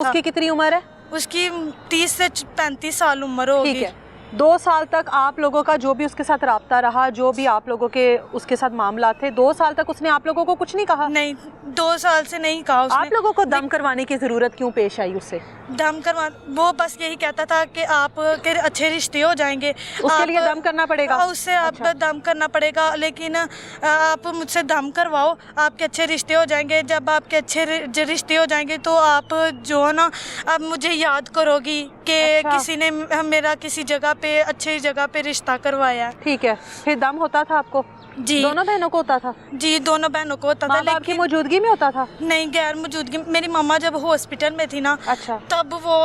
उसकी कितनी उम्र है? उसकी 30 से 35 साल उम्र होगी। ठीक है। 2 साल तक आप लोगों का जो भी उसके साथ राब्ता रहा, जो भी आप लोगों के उसके साथ मामला थे, 2 साल तक उसने आप लोगों को कुछ नहीं कहा? नहीं, 2 साल से नहीं कहा उसने। आप लोगों को दम करवाने की जरूरत क्यों पेश आई उससे? दम करवा, वो बस यही कहता था कि आप के अच्छे रिश्ते हो जाएंगे, उसके लिए दम करना पड़ेगा? उससे आप दम करना पड़ेगा, लेकिन आप मुझसे दम करवाओ, आपके अच्छे रिश्ते हो जाएंगे। जब आपके अच्छे रिश्ते हो जाएंगे तो आप जो है ना, आप मुझे याद करोगी कि किसी ने मेरा किसी जगह पे, अच्छी जगह पे रिश्ता करवाया। ठीक है, फिर दम होता था आपको? जी। दोनों बहनों को होता था? जी, दोनों बहनों को होता था। लेकिन मौजूदगी में होता था? नहीं, गैर मौजूदगी। मेरी मम्मा जब हॉस्पिटल में थी ना, अच्छा, तब वो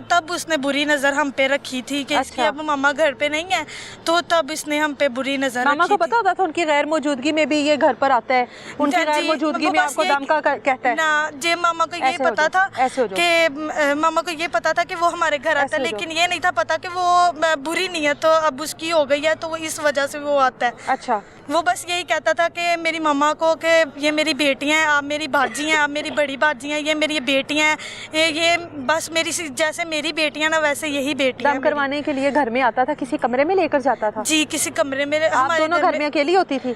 तब उसने बुरी नजर हम पे रखी थी कि इसकी अब मम्मा घर पे नहीं है, तो तब इसने हम पे बुरी नजर रखी। मामा को पता होता था उनकी गैर मौजूदगी में भी ये घर पर आता है, उनकी गैर मौजूदगी में आपको दम का कहता है ना? जी, मामा को ये पता था कि मामा को ये पता था कि वो हमारे घर आता है, लेकिन ये नहीं था पता कि वो बुरी नीयत तो अब उसकी हो गई है, तो इस वजह से वो आता है। अच्छा, वो बस यही कहता था कि मेरी मम्मा को कि ये मेरी बेटियां हैं, आप मेरी बाजी हैं, आप मेरी बड़ी बाजी हैं, ये मेरी बेटियां हैं, ये बस मेरी जैसे मेरी बेटियां ना वैसे यही बेटियां। दम करवाने के लिए घर में आता था, किसी कमरे में लेकर जाता था? जी, किसी कमरे में। आप दोनों घर में अकेली होती थी?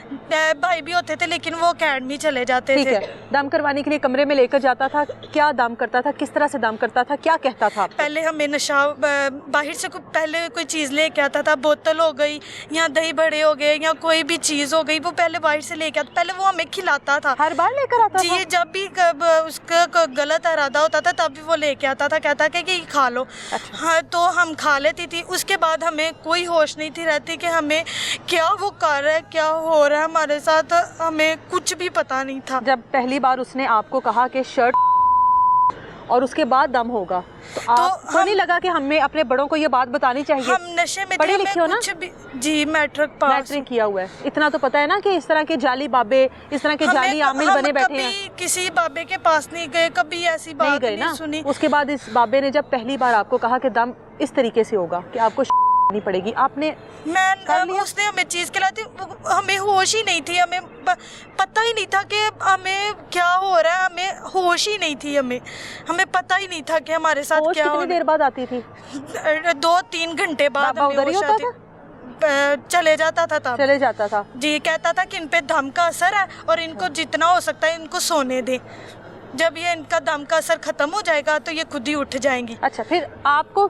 भाई भी होते थे, लेकिन वो अकेडमी चले जाते थे। ठीक है, दम करवाने के लिए कमरे में लेकर जाता था। क्या दम करता था, किस तरह से दम करता था, क्या कहता था? पहले हमें नशा बाहर से पहले कोई चीज़ लेके आता था, बोतल हो गई या दही बड़े हो गए या कोई भी चीज़ हो गई, वो पहले बाहर से लेके आता। पहले वो हमें खिलाता था, हर बार लेकर आता था? जी, जब भी उसका गलत इरादा होता था तब भी वो लेके आता था, कहता था कि खा लो। अच्छा। हाँ, तो हम खा लेती थी। उसके बाद हमें कोई होश नहीं थी रहती कि हमें क्या वो कर रहा है, क्या हो रहा है हमारे साथ, हमें कुछ भी पता नहीं था। जब पहली बार उसने आपको कहा कि शर्ट और उसके बाद दम होगा, तो आपको नहीं लगा कि हमें अपने बड़ों को ये बात बतानी चाहिए? हम नशे में पढ़े लिखे हो ना? जी, मैट्रिक पास। मैट्रिक किया हुआ है, इतना तो पता है ना कि इस तरह के जाली बाबे, इस तरह के जाली आमिल बने बैठे हैं। किसी बाबे के पास नहीं गए, कभी ऐसी बात नहीं सुनी। उसके बाद इस बाबे ने जब पहली बार आपको कहा कि दम इस तरीके से होगा कि आपको नहीं पड़ेगी, आपने उसने हमें चीज़ खिलाई, हमें होश ही नहीं थी, हमें पता ही नहीं था कि हमें क्या हो रहा है, हमें होश ही नहीं थी, हमें पता ही नहीं था कि हमारे साथ क्या हो रहा है। कितनी देर बाद आती थी? 2-3 घंटे बाद उधर ही होता था? चले जाता था तब। चले जाता था जी, कहता था कि इन पे दम का असर है और इनको जितना हो सकता है इनको सोने दे, जब ये इनका दम का असर खत्म हो जाएगा तो ये खुद ही उठ जाएंगी। अच्छा, फिर आपको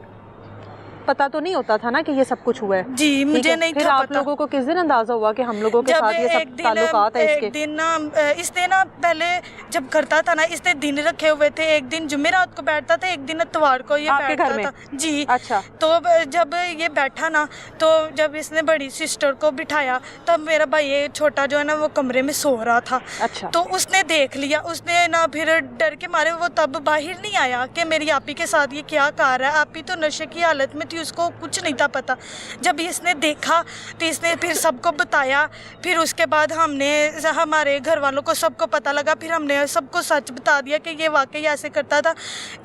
पता तो नहीं होता था ना कि ये सब कुछ हुआ है? जी, मुझे नहीं फिर था आप पता। लोगों को किस दिन अंदाजा हुआ कि हम लोगों के साथ ये सब ताल्लुकात है इसके? एक दिन ना, इसने ना पहले जब करता था ना, इसने दिन रखे हुए थे। एक दिन जुमेरात को बैठता था, एक दिन इतवार को ये बैठता था। जी। अच्छा। तो जब ये बैठा ना, तो जब इसने बड़ी सिस्टर को बिठाया, तब मेरा भाई ये छोटा जो है ना वो कमरे में सो रहा था। अच्छा। तो उसने देख लिया, उसने ना फिर डर के मारे वो तब बाहर नहीं आया कि मेरी आपी के साथ ये क्या कर रहा है। आपी तो नशे की हालत में थी, उसको कुछ नहीं था पता। जब इसने देखा तो इसने फिर सबको बताया। फिर उसके बाद हमने, हमारे घर वालों को सबको पता लगा, फिर हमने सबको सच बता दिया कि ये वाकई ऐसे करता था।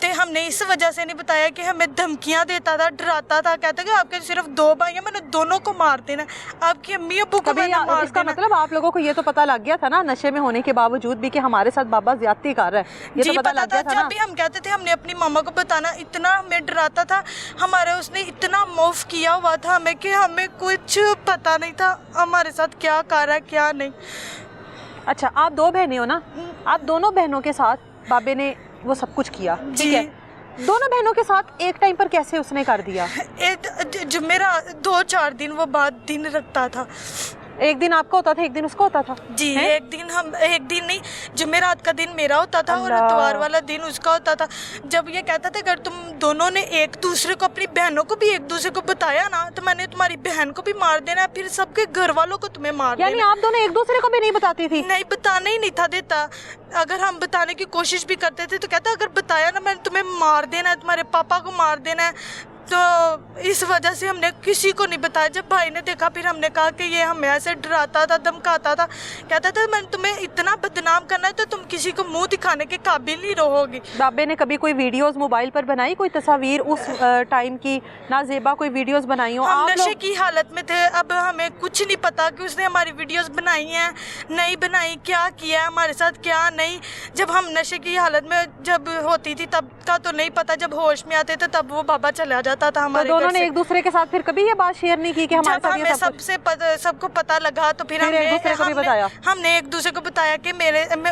तो हमने इस वजह से नहीं बताया कि हमें धमकियां देता था, डराता था, कहता कि आपके सिर्फ 2 भाई हैं, मैंने दोनों को मार देना, आपकी अम्मी अब्बू को मैंने मार इसका देना। मतलब आप लोगों को ये तो पता लग गया था ना, नशे में होने के बावजूद भी, कि हमारे साथ बाबा ज्यादती कर रहा है, ये तो पता लग गया था ना? जब भी हम कहते थे हमने अपनी मामा को बताना, इतना हमें डराता था, हमारे उसने इतना माफ किया हुआ था हमें कि हमें कुछ पता नहीं था हमारे साथ क्या कर रहा है क्या नहीं। अच्छा, आप 2 बहनें हो ना, आप दोनों बहनों के साथ बाबे ने वो सब कुछ किया, ठीक है? दोनों बहनों के साथ एक टाइम पर कैसे उसने कर दिया? मेरा 2-4 दिन वो बाद दिन रखता था। एक दिन आपका होता था, एक दिन उसका होता था? जी, एक दिन नहीं, जुमेरात का दिन मेरा होता था और इतवार वाला दिन उसका होता था। जब ये कहता था अगर तुम दोनों ने एक दूसरे को, अपनी बहनों को भी एक दूसरे को बताया ना, तो मैंने तुम्हारी बहन को भी मार देना, फिर सबके घर वालों को तुम्हें मार देना। यानी आप दोनों एक दूसरे को भी नहीं बताती थी? नहीं, बताने ही नहीं था देता। अगर हम बताने की कोशिश भी करते थे तो कहता अगर बताया ना मैंने तुम्हें मार देना है, तुम्हारे पापा को मार देना है, तो इस वजह से हमने किसी को नहीं बताया। जब भाई ने देखा फिर हमने कहा कि ये हमें ऐसे डराता था, धमकाता था, कहता था मैं तुम्हें इतना बदनाम करना है तो तुम किसी को मुंह दिखाने के काबिल नहीं रहोगी। बाबे ने कभी कोई वीडियोस मोबाइल पर बनाई, कोई तस्वीर उस टाइम की, ना ज़ेबा कोई वीडियोस बनाई हो? हम आप नशे लोग की हालत में थे, अब हमें कुछ नहीं पता कि उसने हमारी वीडियोस बनाई हैं नहीं बनाई, क्या किया है हमारे साथ क्या नहीं। जब हम नशे की हालत में जब होती थी तब का तो नहीं पता, जब होश में आते थे तब वो बाबा चला जाता था हमारे तो दोनों घर ने से। एक दूसरे के साथ फिर कभी ये बात शेयर नहीं की कि हमारे जब साथ ये हमें सब कुछ? सबको पता लगा तो फिर एक दूसरे को भी बताया? हमने एक दूसरे को बताया कि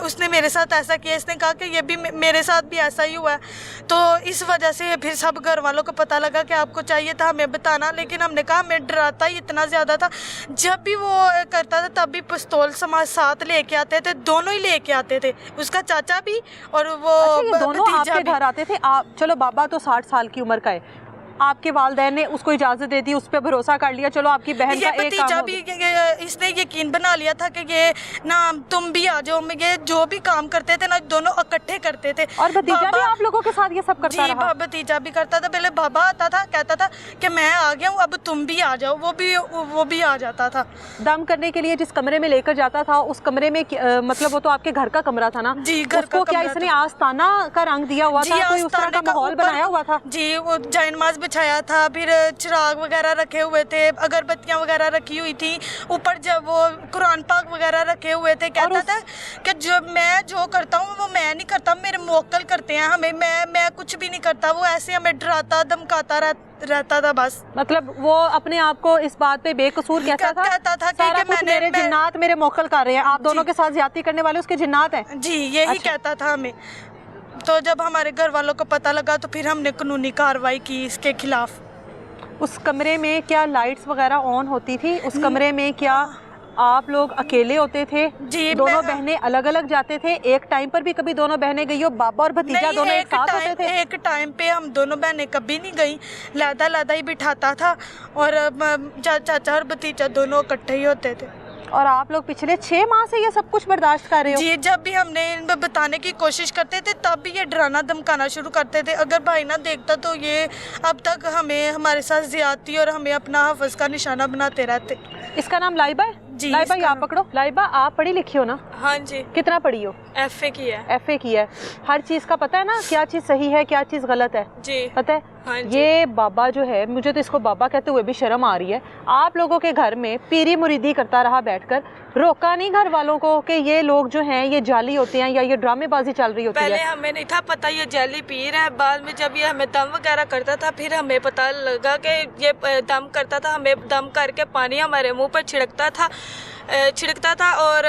उसने मेरे साथ ऐसा किया, इसने कहा कि ये भी मेरे साथ भी ऐसा ही हुआ है। तो इस वजह से फिर सब घर वालों को पता लगा कि आपको चाहिए था हमें बताना, लेकिन हमने कहा हमें डराता ही इतना ज़्यादा था। जब भी वो करता था तब भी पिस्तौल समाज साथ लेके आते थे, दोनों ही लेके आते थे, उसका चाचा भी और वो अच्छा, ये दोनों भतीजा आपके भी। घर आते थे? आप चलो बाबा तो 60 साल की उम्र का है, आपके वालिदैन ने उसको इजाजत दे दी, उस पर भरोसा कर लिया, चलो आपकी बहन ये का एक काम भतीजा हो भी गया। इसने यकीन बना लिया था कि ये ना तुम भी आ जाओ, ये जो भी काम करते थे ना दोनों इकट्ठे करते थे। और भतीजा भी आप लोगों के साथ ये सब करता जी रहा? भतीजा भी करता था। पहले बाबा आता था, कहता था कि मैं आ गया हूँ अब तुम भी आ जाओ, वो भी आ जाता था। दम करने के लिए जिस कमरे में लेकर जाता था उस कमरे में मतलब वो तो आपके घर का कमरा था ना? जी, घर का उसको क्या कमरा इसने था। आस्ताना का रंग दिया हुआ था, कोई उस तरह का माहौल ऊपर बनाया हुआ था? जी, वो जायनमाज बिछाया था, फिर चिराग वगैरह रखे हुए थे, अगरबत्तियां वगैरह रखी हुई थी, ऊपर जब वो कुरान पाक वगैरह रखे हुए थे। कहता था कि मैं जो करता हूँ वो मैं नहीं करता, मेरे मोक्कल करते हैं हमें, मैं कुछ भी नहीं करता। वो ऐसे हमें डराता धमकाता रहता था बस। मतलब वो अपने आप को इस बात पे बेकसूर कहता था कि सारा कुछ मेरे जिन्नात मेरे मोक्कल कर रहे हैं, आप दोनों के साथ ज्यादती करने वाले उसके जिन्नात हैं? जी, यही कहता था हमें। तो जब हमारे घर वालों को पता लगा तो फिर हमने कानूनी कार्रवाई की इसके खिलाफ। उस कमरे में क्या लाइट्स वगैरह ऑन होती थी? उस कमरे में क्या आप लोग अकेले होते थे? जी, दोनों बहनें अलग अलग जाते थे? एक टाइम पर भी कभी दोनों बहनें गई हो? बाबा और भतीजा दोनों एक साथ होते थे? एक टाइम पे हम दोनों बहनें कभी नहीं गई, लादा ही बिठाता था और चाचा और भतीजा दोनों इकट्ठे ही होते थे। और आप लोग पिछले 6 माह से ये सब कुछ बर्दाश्त कर रहे हो? जी, जब भी हमने इनको बताने की कोशिश करते थे तब भी ये डराना धमकाना शुरू करते थे। अगर भाई ना देखता तो ये अब तक हमारे साथ ज्यादती और हमें अपना हफ्ज़ का निशाना बनाते रहते। इसका नाम लाइबा है? जी, लाइबा, इसका आप पकड़ो। लाइबा, आप पढ़ी लिखी हो ना? हाँ जी, कितना पढ़ी हो? FA की है। FA की है। हर चीज़ का पता है ना, क्या चीज़ सही है क्या चीज़ गलत है? जी पता है? हाँ जी। ये बाबा जो है, मुझे तो इसको बाबा कहते हुए भी शर्म आ रही है। आप लोगों के घर में पीरी मुरीदी करता रहा बैठकर, रोका नहीं घर वालों को कि ये लोग जो हैं ये जाली होते हैं या ये ड्रामेबाजी चल रही होती पहले है? हमें नहीं था पता ये जैली पी रहा है, बाद में जब ये हमें दम वगैरह करता था फिर हमें पता लगा कि ये दम करता था, हमें दम करके पानी हमारे मुंह पर छिड़कता था और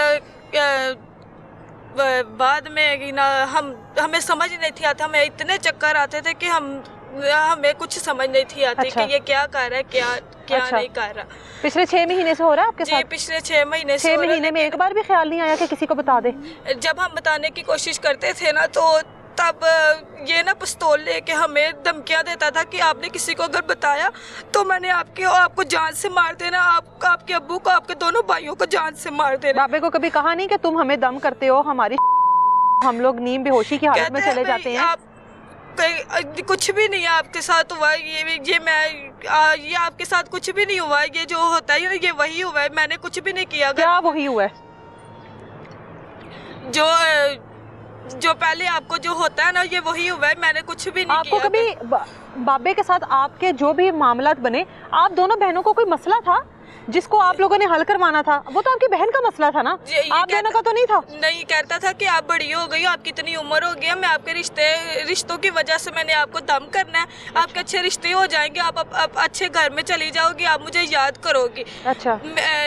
बाद में ना हमें समझ नहीं थी आता, हमें इतने चक्कर आते थे कि हमें कुछ समझ नहीं थी आती। अच्छा। कि ये क्या कर रहा है क्या अच्छा। नहीं कर रहा। पिछले 6 महीने से हो रहा है आपके जी, साथ? पिछले 6 महीने से 6 हो रहा है, महीने में एक बार भी ख्याल नहीं आया कि किसी को बता दे? जब हम बताने की कोशिश करते थे ना तो तब ये ना पिस्तौल लेके हमें धमकियां देता था कि आपने किसी को अगर बताया तो मैंने आपको जान से मार देना, आपके अब्बू को, आपके दोनों भाइयों को जान से मार देना। बाबे को कभी कहा नहीं कि तुम हमें दम करते हो, हमारी हम लोग नीम बेहोशी की हालत में चले जाते हैं? आप कुछ भी नहीं है आपके साथ हुआ, ये आपके साथ कुछ भी नहीं हुआ, ये जो होता है ये वही हुआ है, मैंने कुछ भी नहीं किया। क्या वही हुआ है? जो पहले आपको जो होता है ना ये वही हुआ है, मैंने कुछ भी नहीं आपको किया। कभी बाबे के साथ आपके जो भी मामलात बने, आप दोनों बहनों को कोई मसला था जिसको आप लोगों ने हल करवाना था? वो तो आपकी बहन का मसला था ना, आप दोनों का तो नहीं था? नहीं, कहता था कि आप बड़ी हो गई हो, आपकी इतनी उम्र हो गई है, मैं आपके रिश्तों की वजह से मैंने आपको दम करना है, आपके अच्छे रिश्ते हो जाएंगे, आप अच्छे घर में चली जाओगी, आप मुझे याद करोगी। अच्छा।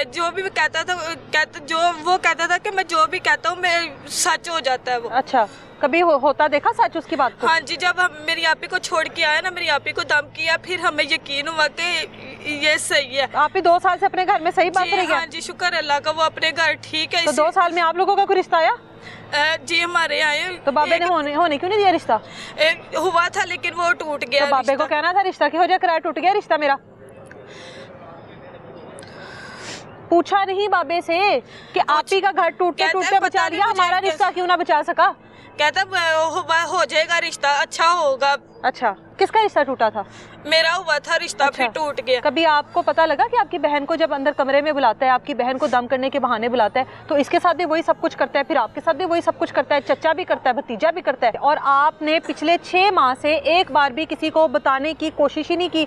जो भी कहता था वो कहता था कि मैं जो भी कहता हूँ मैं सच हो जाता है वो। अच्छा, कभी होता देखा सच उसकी बात को? हाँ जी, जब हम मेरी आपी को छोड़ के आए ना, मेरी आपी को दम किया, फिर हमें यकीन हुआ कि ये सही है। आप ही 2 साल से अपने घर में सही बात रह गया? हाँ जी, शुक्र अल्लाह का, वो अपने घर ठीक है। तो 2 साल में आप लोगों का कोई रिश्ता आया? जी हमारे आए। तो बाबे ने होने क्यों नहीं दिया रिश्ता? हुआ था लेकिन वो टूट गया। तो बाबे को कहना था रिश्ता की वजह कराया, टूट गया रिश्ता मेरा। पूछा नहीं बाबे से कि आप ही का घर टूटते बचा लिया, हमारा रिश्ता क्यों ना बचा सका? कहता हो जाएगा रिश्ता, अच्छा होगा। अच्छा, किसका रिश्ता टूटा था? मेरा हुआ था रिश्ता, अच्छा। फिर टूट गया। कभी आपको पता लगा कि आपकी बहन को जब अंदर कमरे में बुलाता है, आपकी बहन को दम करने के बहाने बुलाता है, तो इसके साथ भी वही सब कुछ करता है, फिर आपके साथ भी वही सब कुछ करता है, चचा भी करता है, भतीजा भी करता है, और आपने पिछले 6 माह से एक बार भी किसी को बताने की कोशिश ही नहीं की?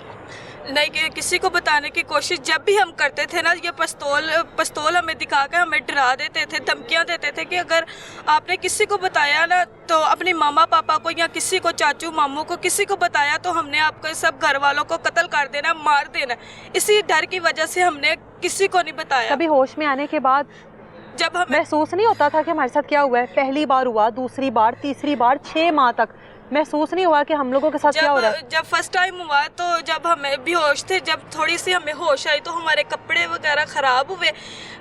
नहीं, कि किसी को बताने की कोशिश जब भी हम करते थे ना, ये पिस्तौल हमें दिखा के हमें डरा देते थे, धमकियां देते थे कि अगर आपने किसी को बताया ना तो अपने मामा पापा को या किसी को, चाचू मामू को, किसी को बताया तो हमने आपको सब घर वालों को कत्ल कर देना, मार देना। इसी डर की वजह से हमने किसी को नहीं बताया। कभी होश में आने के बाद जब हमें महसूस नहीं होता था कि हमारे साथ क्या हुआ है? पहली बार हुआ, दूसरी बार, तीसरी बार, 6 माह तक महसूस नहीं हुआ कि हम लोगों के साथ क्या हो रहा है? जब फर्स्ट टाइम हुआ तो जब हमें बेहोश थे, जब थोड़ी सी हमें होश आई तो हमारे कपड़े वगैरह ख़राब हुए,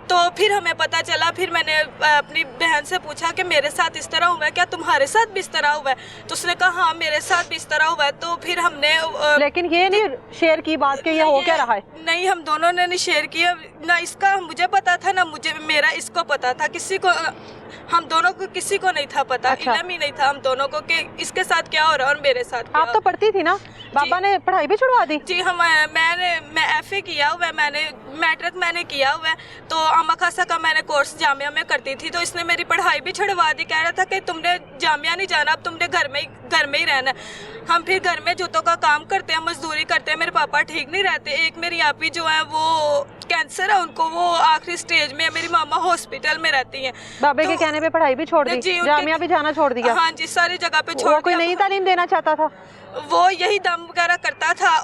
तो फिर हमें पता चला। फिर मैंने अपनी बहन से पूछा कि मेरे साथ इस तरह हुआ है, क्या तुम्हारे साथ भी इस तरह हुआ है? तो उसने कहा हाँ मेरे साथ भी इस तरह हुआ है। तो फिर हमने लेकिन ये नहीं शेयर की बात कि ये हो क्या रहा है? नहीं, हम दोनों ने नहीं शेयर किया ना। इसका मुझे पता था ना मेरा इसको पता था, किसी को, हम दोनों को किसी को नहीं था पता। अच्छा। इल्म ही नहीं था हम दोनों को कि इसके साथ क्या हो रहा है और मेरे साथ क्या। आप तो पढ़ती थी ना, बाबा ने पढ़ाई भी छुड़वा दी? जी, मैं FA किया हुआ है, मैंने मैट्रिक मैंने किया हुआ है, तो अमा खासा का मैंने कोर्स जामिया में करती थी, तो इसने मेरी पढ़ाई भी छुड़वा दी। कह रहा था कि तुमने जामिया नहीं जाना, अब तुमने घर में ही रहना है। हम फिर घर में जूतों का काम करते हैं, मजदूरी करते हैं। मेरे पापा ठीक नहीं रहते, एक मेरी आपी जो है वो कैंसर है उनको, वो आखिरी स्टेज में है। मेरी मामा हॉस्पिटल में रहती हैं। बाबे के कहने पे पढ़ाई भी छोड़ दी, जी, जामिया भी जाना छोड़ दिया? हाँ जी, सारी जगह पे छोड़ वो कोई दिया। नई तालीम देना चाहता था? वो यही दम वगैरह करता था।